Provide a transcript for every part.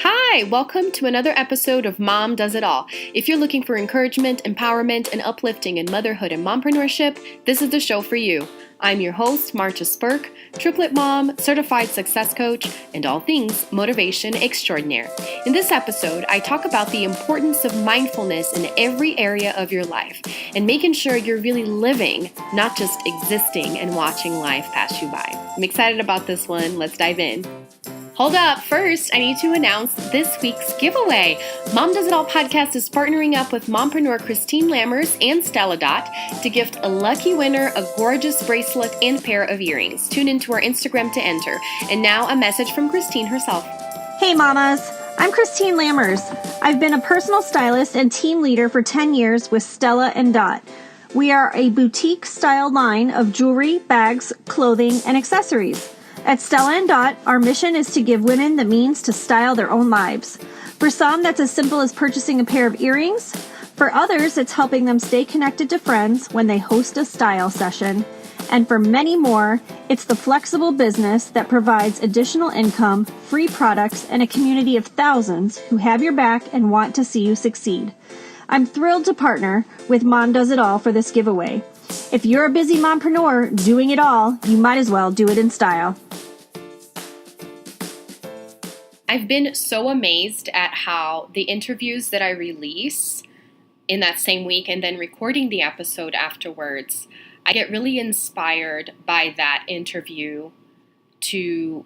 Hi, welcome to another episode of Mom Does It All. If you're looking for encouragement, empowerment, and uplifting in motherhood and mompreneurship, this is the show for you. I'm your host, Marcia Spurk, triplet mom, certified success coach, and all things motivation extraordinaire. In this episode, I talk about the importance of mindfulness in every area of your life and making sure you're really living, not just existing and watching life pass you by. I'm excited about this one. Let's dive in. Hold up. First, I need to announce this week's giveaway. Mom Does It All podcast is partnering up with mompreneur Christine Lammers and Stella Dot to gift a lucky winner a gorgeous bracelet and pair of earrings. Tune into our Instagram to enter. And now a message from Christine herself. Hey mamas, I'm Christine Lammers. I've been a personal stylist and team leader for 10 years with Stella and Dot. We are a boutique style line of jewelry, bags, clothing, and accessories. At Stella and Dot, our mission is to give women the means to style their own lives. For some, that's as simple as purchasing a pair of earrings. For others, it's helping them stay connected to friends when they host a style session. And for many more, it's the flexible business that provides additional income, free products, and a community of thousands who have your back and want to see you succeed. I'm thrilled to partner with Mom Does It All for this giveaway. If you're a busy mompreneur doing it all, you might as well do it in style. I've been so amazed at how the interviews that I release in that same week and then recording the episode afterwards, I get really inspired by that interview to,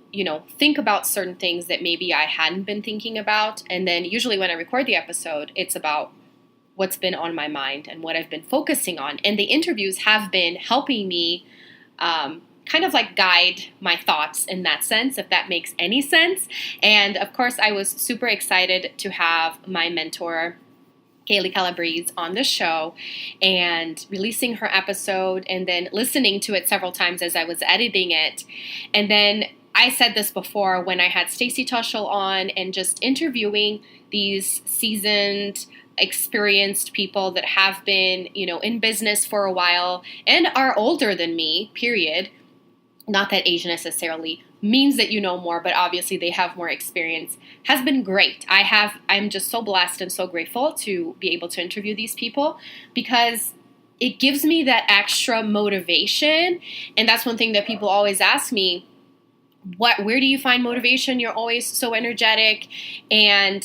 think about certain things that maybe I hadn't been thinking about. And then usually when I record the episode, it's about what's been on my mind and what I've been focusing on. And the interviews have been helping me kind of like guide my thoughts in that sense, if that makes any sense. And of course, I was super excited to have my mentor, Kaylee Calabrese, on the show and releasing her episode and then listening to it several times as I was editing it. And then I said this before when I had Stacey Tushel on and just interviewing these seasoned, experienced people that have been, in business for a while and are older than me, period. Not that age necessarily means that you know more, but obviously they have more experience, has been great. I'm just so blessed and so grateful to be able to interview these people because it gives me that extra motivation. And that's one thing that people always ask me, where do you find motivation? You're always so energetic. And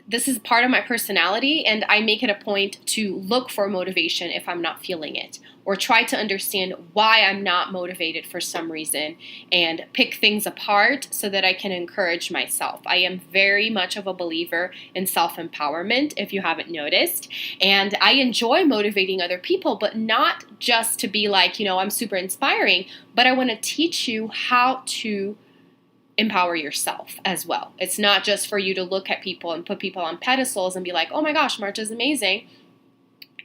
this is part of my personality, and I make it a point to look for motivation if I'm not feeling it, or try to understand why I'm not motivated for some reason and pick things apart so that I can encourage myself. I am very much of a believer in self-empowerment, if you haven't noticed, and I enjoy motivating other people, but not just to be like, I'm super inspiring, but I want to teach you how to empower yourself as well. It's not just for you to look at people and put people on pedestals and be like, oh my gosh, Marcia's amazing.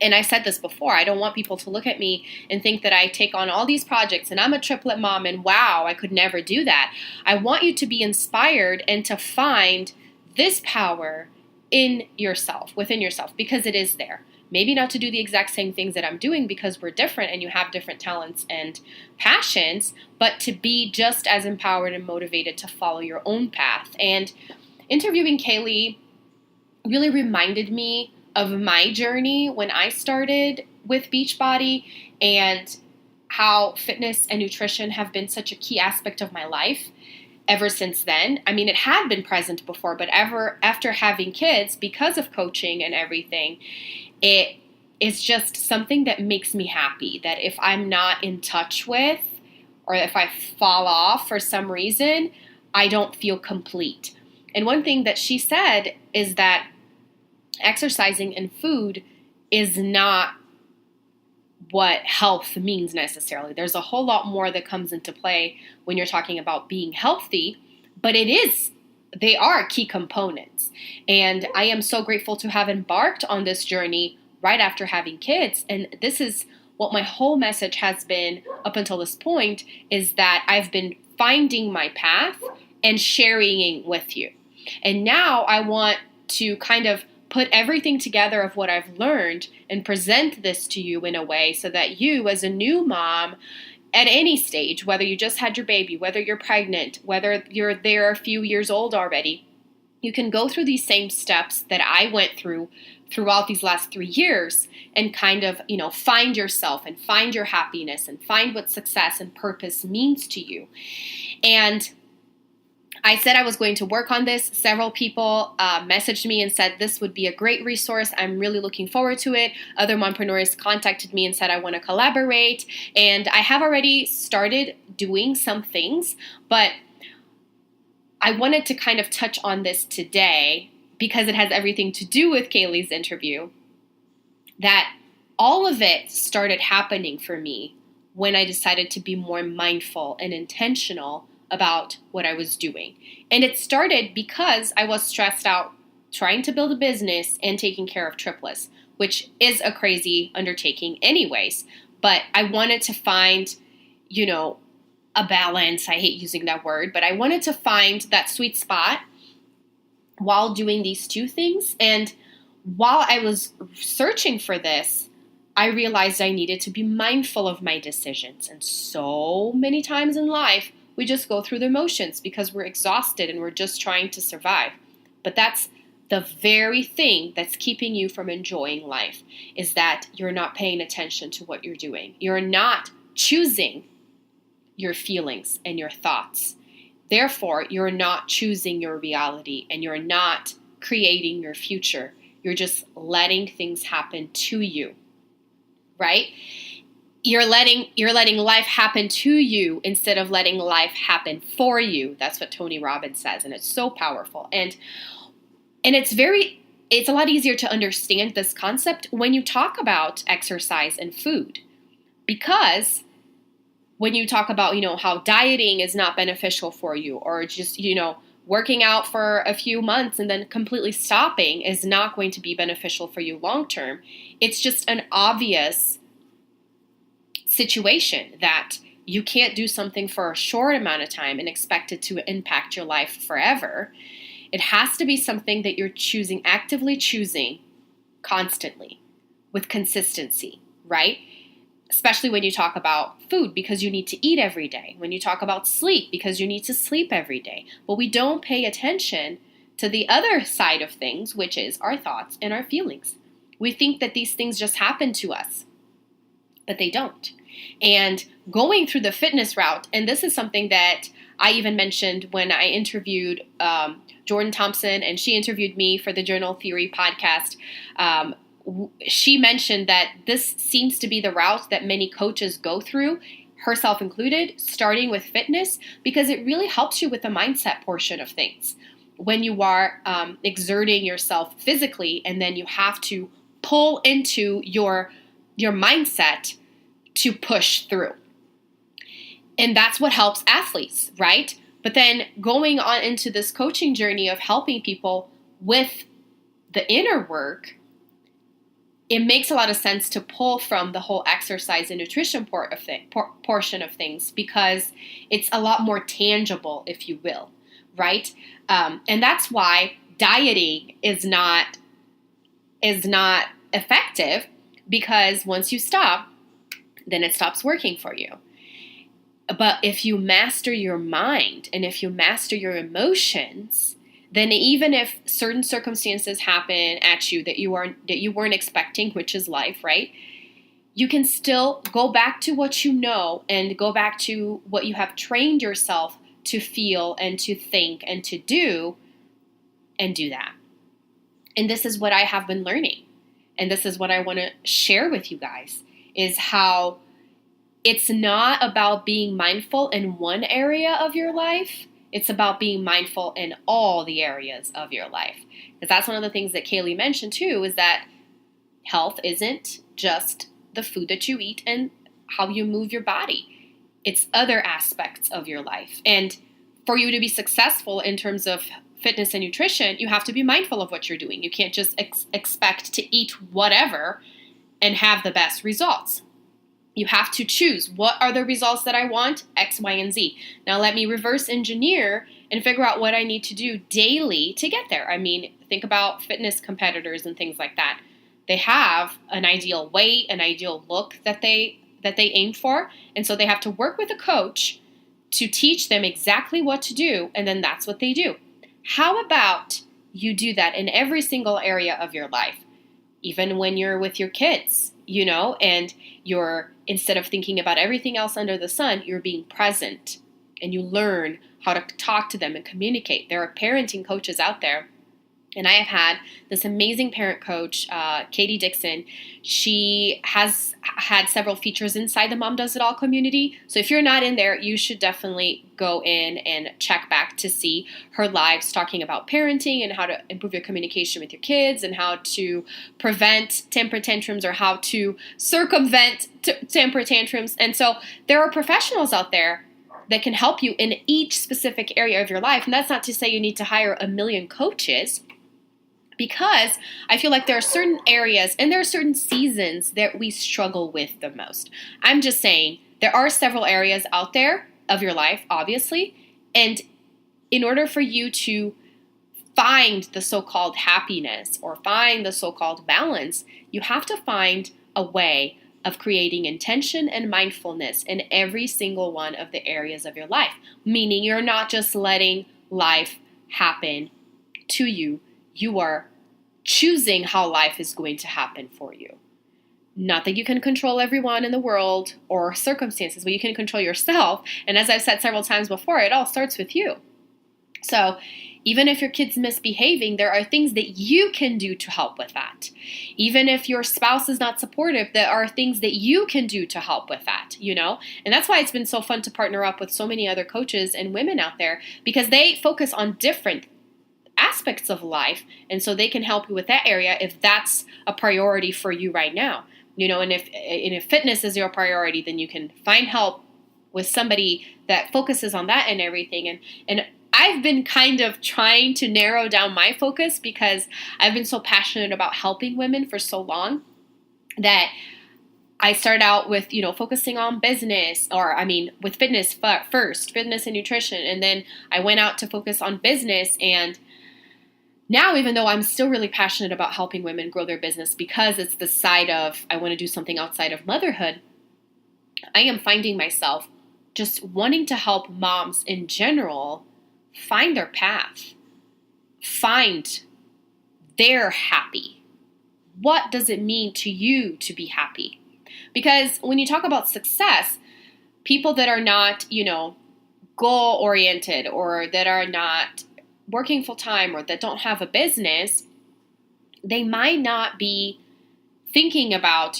And I said this before, I don't want people to look at me and think that I take on all these projects and I'm a triplet mom and wow, I could never do that. I want you to be inspired and to find this power in yourself, within yourself, because it is there. Maybe not to do the exact same things that I'm doing because we're different and you have different talents and passions, but to be just as empowered and motivated to follow your own path. And interviewing Kaylee really reminded me of my journey when I started with Beachbody and how fitness and nutrition have been such a key aspect of my life ever since then. I mean, it had been present before, but after having kids, because of coaching and everything, it is just something that makes me happy, that if I'm not in touch with, or if I fall off for some reason, I don't feel complete. And one thing that she said is that exercising and food is not what health means necessarily. There's a whole lot more that comes into play when you're talking about being healthy, but they are key components. And I am so grateful to have embarked on this journey right after having kids. And this is what my whole message has been up until this point, is that I've been finding my path and sharing with you. And now I want to kind of put everything together of what I've learned and present this to you in a way so that you, as a new mom, at any stage, whether you just had your baby, whether you're pregnant, whether you're there a few years old already, you can go through these same steps that I went through throughout these last 3 years and kind of, find yourself and find your happiness and find what success and purpose means to you. And I said I was going to work on this. Several people messaged me and said this would be a great resource. I'm really looking forward to it. Other mompreneurs contacted me and said I want to collaborate. And I have already started doing some things, but I wanted to kind of touch on this today because it has everything to do with Kaylee's interview, that all of it started happening for me when I decided to be more mindful and intentional about what I was doing. And it started because I was stressed out trying to build a business and taking care of triplets, which is a crazy undertaking anyways. But I wanted to find, a balance. I hate using that word, but I wanted to find that sweet spot while doing these two things. And while I was searching for this, I realized I needed to be mindful of my decisions. And so many times in life, we just go through the motions because we're exhausted and we're just trying to survive. But that's the very thing that's keeping you from enjoying life, is that you're not paying attention to what you're doing. You're not choosing your feelings and your thoughts. Therefore, you're not choosing your reality and you're not creating your future. You're just letting things happen to you, right? You're letting life happen to you instead of letting life happen for you. That's what Tony Robbins says, and it's so powerful. And it's a lot easier to understand this concept when you talk about exercise and food, because when you talk about, how dieting is not beneficial for you, or just, working out for a few months and then completely stopping is not going to be beneficial for you long term. It's just an obvious situation that you can't do something for a short amount of time and expect it to impact your life forever. It has to be something that you're actively choosing constantly with consistency, right? Especially when you talk about food, because you need to eat every day. When you talk about sleep, because you need to sleep every day. But we don't pay attention to the other side of things, which is our thoughts and our feelings. We think that these things just happen to us, but they don't. And going through the fitness route, and this is something that I even mentioned when I interviewed Jordan Thompson, and she interviewed me for the Journal Theory podcast. She mentioned that this seems to be the route that many coaches go through, herself included, starting with fitness, because it really helps you with the mindset portion of things. When you are exerting yourself physically, and then you have to pull into your mindset to push through. And that's what helps athletes, right? But then going on into this coaching journey of helping people with the inner work, it makes a lot of sense to pull from the whole exercise and nutrition portion of things, because it's a lot more tangible, if you will, right? And that's why dieting is not effective, because once you stop, then it stops working for you. But if you master your mind and if you master your emotions, then even if certain circumstances happen at you that you weren't expecting, which is life, right? You can still go back to what you know and go back to what you have trained yourself to feel and to think and to do, and do that. And this is what I have been learning. And this is what I want to share with you guys, is how it's not about being mindful in one area of your life. It's about being mindful in all the areas of your life. Because that's one of the things that Kaylee mentioned too, is that health isn't just the food that you eat and how you move your body. It's other aspects of your life. And for you to be successful in terms of fitness and nutrition, you have to be mindful of what you're doing. You can't just expect to eat whatever and have the best results. You have to choose, what are the results that I want? X, Y, and Z. Now let me reverse engineer and figure out what I need to do daily to get there. I mean, think about fitness competitors and things like that. They have an ideal weight, an ideal look that they aim for. And so they have to work with a coach to teach them exactly what to do, and then that's what they do. How about you do that in every single area of your life? Even when you're with your kids, and you're, instead of thinking about everything else under the sun, you're being present and you learn how to talk to them and communicate. There are parenting coaches out there. And I have had this amazing parent coach, Katie Dixon. She has had several features inside the Mom Does It All community. So if you're not in there, you should definitely go in and check back to see her lives talking about parenting and how to improve your communication with your kids and how to prevent temper tantrums or how to circumvent temper tantrums. And so there are professionals out there that can help you in each specific area of your life. And that's not to say you need to hire a million coaches, because I feel like there are certain areas and there are certain seasons that we struggle with the most. I'm just saying there are several areas out there of your life, obviously, and in order for you to find the so-called happiness or find the so-called balance, you have to find a way of creating intention and mindfulness in every single one of the areas of your life, meaning you're not just letting life happen to you. You are choosing how life is going to happen for you. Not that you can control everyone in the world or circumstances, but you can control yourself. And as I've said several times before, it all starts with you. So even if your kid's misbehaving, there are things that you can do to help with that. Even if your spouse is not supportive, there are things that you can do to help with that, And that's why it's been so fun to partner up with so many other coaches and women out there, because they focus on different aspects of life, and so they can help you with that area if that's a priority for you right now. And if fitness is your priority, then you can find help with somebody that focuses on that and everything. And I've been kind of trying to narrow down my focus because I've been so passionate about helping women for so long that I started out with, focusing on business, with fitness first, fitness and nutrition. And then I went out to focus on business. And now, even though I'm still really passionate about helping women grow their business because it's the side of, I want to do something outside of motherhood, I am finding myself just wanting to help moms in general find their path, find their happy. What does it mean to you to be happy? Because when you talk about success, people that are not, goal-oriented or that are not working full-time or that don't have a business, they might not be thinking about,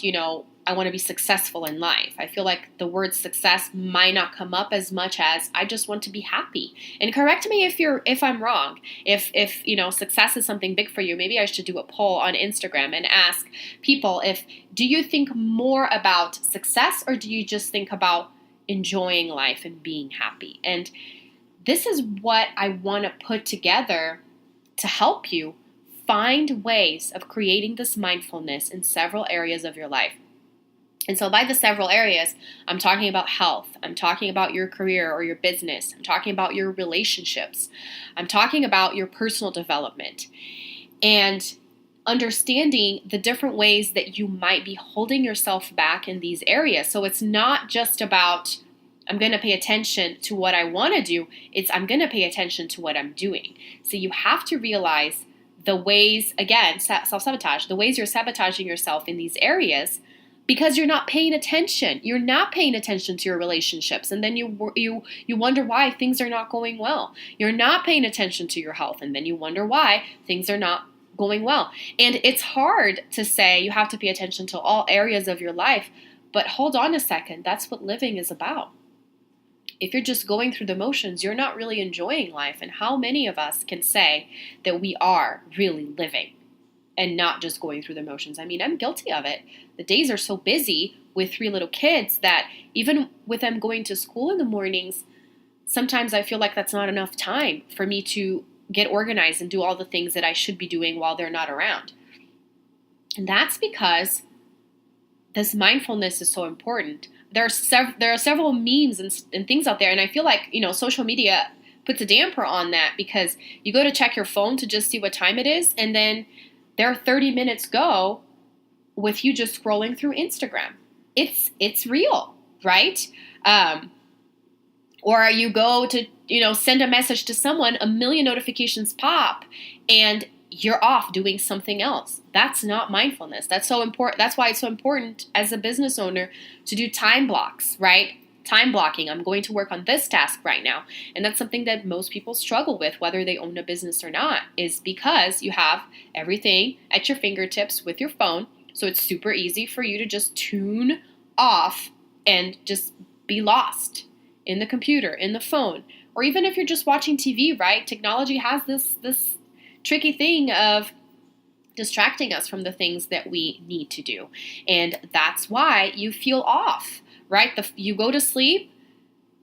I want to be successful in life. I feel like the word success might not come up as much as I just want to be happy. And correct me if I'm wrong. If success is something big for you, maybe I should do a poll on Instagram and ask people, do you think more about success or do you just think about enjoying life and being happy? And this is what I want to put together to help you find ways of creating this mindfulness in several areas of your life. And so by the several areas, I'm talking about health. I'm talking about your career or your business. I'm talking about your relationships. I'm talking about your personal development. And understanding the different ways that you might be holding yourself back in these areas. So it's not just about, I'm going to pay attention to what I want to do. It's I'm going to pay attention to what I'm doing. So you have to realize the ways, again, self-sabotage, the ways you're sabotaging yourself in these areas because you're not paying attention. You're not paying attention to your relationships. And then you wonder why things are not going well. You're not paying attention to your health. And then you wonder why things are not going well. And it's hard to say you have to pay attention to all areas of your life. But hold on a second. That's what living is about. If you're just going through the motions, you're not really enjoying life. And how many of us can say that we are really living and not just going through the motions? I mean, I'm guilty of it. The days are so busy with 3 little kids that even with them going to school in the mornings, sometimes I feel like that's not enough time for me to get organized and do all the things that I should be doing while they're not around. And that's because this mindfulness is so important. There are several memes and things out there, and I feel like, social media puts a damper on that because you go to check your phone to just see what time it is, and then there are 30 minutes go with you just scrolling through Instagram. it's real, right? Or you go to, send a message to someone, a million notifications pop, and you're off doing something else. That's not mindfulness. That's so important. That's why it's so important as a business owner to do time blocks, right? Time blocking. I'm going to work on this task right now. And that's something that most people struggle with, whether they own a business or not, is because you have everything at your fingertips with your phone. So it's super easy for you to just tune off and just be lost in the computer, in the phone, or even if you're just watching TV, right? Technology has this tricky thing of distracting us from the things that we need to do. And that's why you feel off, right? You go to sleep,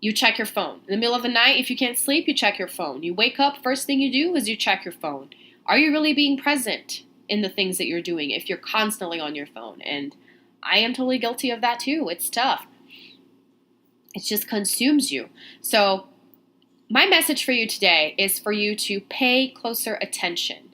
you check your phone. In the middle of the night, if you can't sleep, you check your phone. You wake up, first thing you do is you check your phone. Are you really being present in the things that you're doing if you're constantly on your phone? And I am totally guilty of that too. It's tough. It just consumes you. So my message for you today is for you to pay closer attention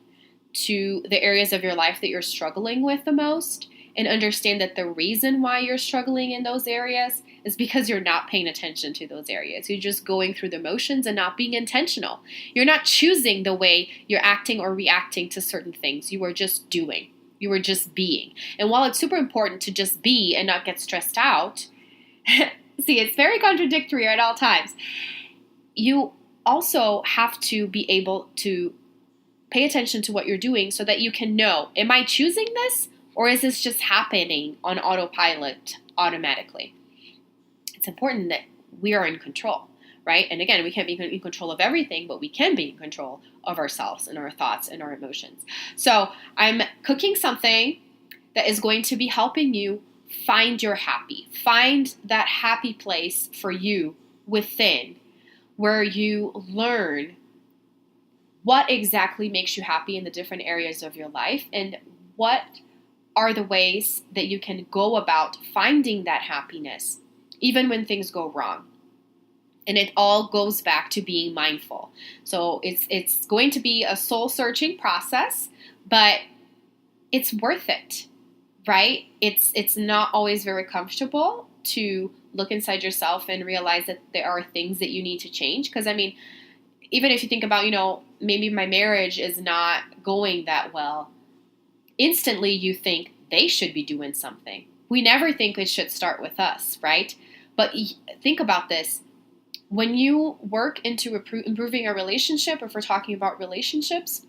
to the areas of your life that you're struggling with the most, and understand that the reason why you're struggling in those areas is because you're not paying attention to those areas. You're just going through the motions and not being intentional. You're not choosing the way you're acting or reacting to certain things. You are just doing. You are just being. And while it's super important to just be and not get stressed out, see, it's very contradictory at all times. You also have to be able to pay attention to what you're doing so that you can know, am I choosing this, or is this just happening on autopilot automatically? It's important that we are in control, right? And again, we can't be in control of everything, but we can be in control of ourselves and our thoughts and our emotions. So I'm cooking something that is going to be helping you find your happy. Find that happy place for you within, where you learn what exactly makes you happy in the different areas of your life, and what are the ways that you can go about finding that happiness, even when things go wrong. And it all goes back to being mindful. So it's going to be a soul-searching process, but it's worth it, right? It's not always very comfortable to look inside yourself and realize that there are things that you need to change. Because, I mean, even if you think about, maybe my marriage is not going that well, instantly you think they should be doing something. We never think it should start with us, right? But think about this. When you work into improving a relationship, if we're talking about relationships,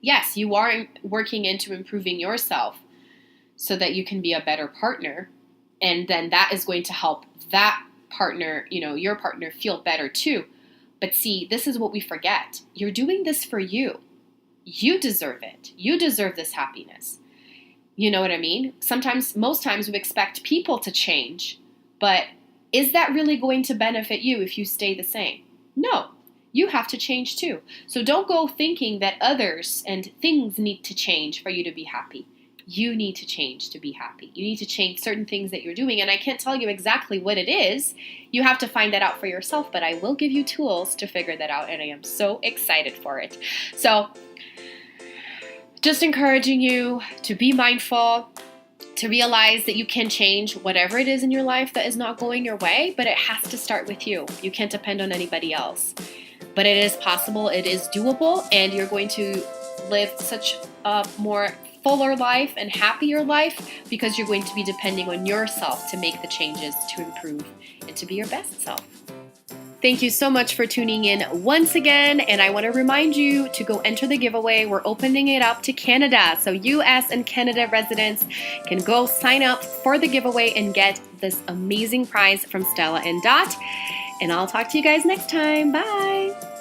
yes, you are working into improving yourself so that you can be a better partner. And then that is going to help that partner, your partner, feel better too. But see, this is what we forget. You're doing this for you. You deserve it. You deserve this happiness. You know what I mean? Most times we expect people to change, but is that really going to benefit you if you stay the same? No, you have to change too. So don't go thinking that others and things need to change for you to be happy. You need to change to be happy. You need to change certain things that you're doing. And I can't tell you exactly what it is. You have to find that out for yourself, but I will give you tools to figure that out. And I am so excited for it. So just encouraging you to be mindful, to realize that you can change whatever it is in your life that is not going your way, but it has to start with you. You can't depend on anybody else. But it is possible, it is doable, and you're going to live such a more fuller life and happier life because you're going to be depending on yourself to make the changes to improve and to be your best self. Thank you so much for tuning in once again, and I want to remind you to go enter the giveaway. We're opening it up to Canada, so US and Canada residents can go sign up for the giveaway and get this amazing prize from Stella and Dot. And I'll talk to you guys next time. Bye!